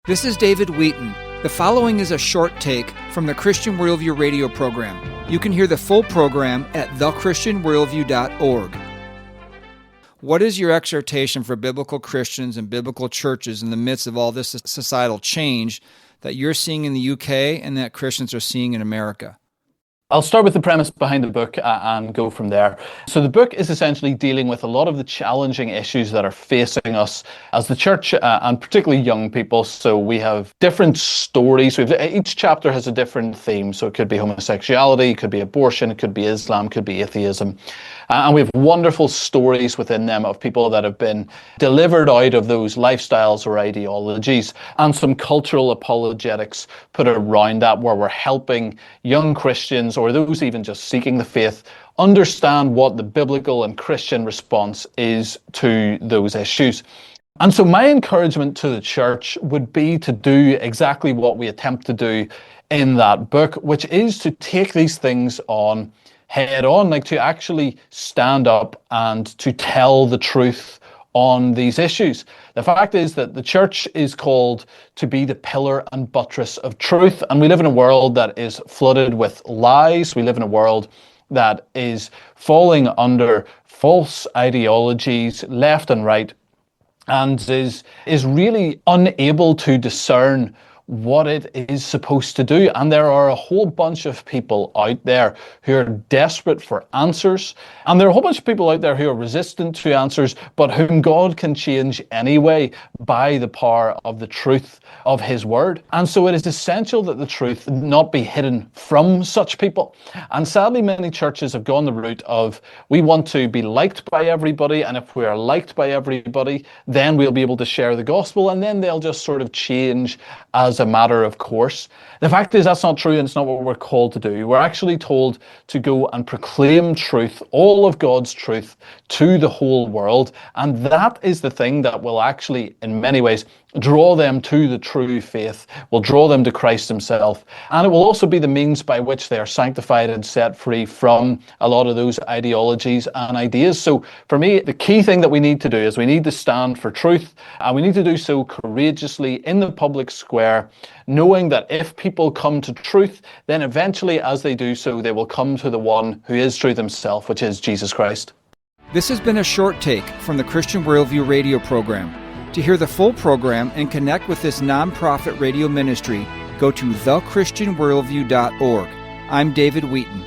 This is David Wheaton. The following is a short take from the Christian Worldview radio program. You can hear the full program at thechristianworldview.org. What is your exhortation for biblical Christians and biblical churches in the midst of all this societal change that you're seeing in the UK and that Christians are seeing in America? I'll start with the premise behind the book and go from there. So the book is essentially dealing with a lot of the challenging issues that are facing us as the church and particularly young people. So we have different stories. Each chapter has a different theme. So it could be homosexuality, it could be abortion, it could be Islam, it could be atheism. And we have wonderful stories within them of people that have been delivered out of those lifestyles or ideologies, and some cultural apologetics put around that, where we're helping young Christians or those even just seeking the faith understand what the biblical and Christian response is to those issues. And so my encouragement to the church would be to do exactly what we attempt to do in that book, which is to take these things on head on, like to actually stand up and to tell the truth on these issues. The fact is that the church is called to be the pillar and buttress of truth, and we live in a world that is flooded with lies. We live in a world that is falling under false ideologies left and right, and is really unable to discern what it is supposed to do. And there are a whole bunch of people out there who are desperate for answers. And there are a whole bunch of people out there who are resistant to answers, but whom God can change anyway by the power of the truth of His Word. And so it is essential that the truth not be hidden from such people. And sadly, many churches have gone the route of, we want to be liked by everybody, and if we are liked by everybody, then we'll be able to share the gospel, and then they'll just sort of change as a matter of course. The fact is that's not true, and it's not what we're called to do. We're actually told to go and proclaim truth, all of God's truth, to the whole world, and that is the thing that will actually, in many ways, draw them to the true faith, will draw them to Christ Himself, and it will also be the means by which they are sanctified and set free from a lot of those ideologies and ideas. So for me, the key thing that we need to do is we need to stand for truth, and we need to do so courageously in the public square, knowing that if people come to truth, then eventually as they do so, they will come to the one who is truth Himself, which is Jesus Christ. This has been a short take from the Christian Worldview radio program. To hear the full program and connect with this nonprofit radio ministry, go to thechristianworldview.org. I'm David Wheaton.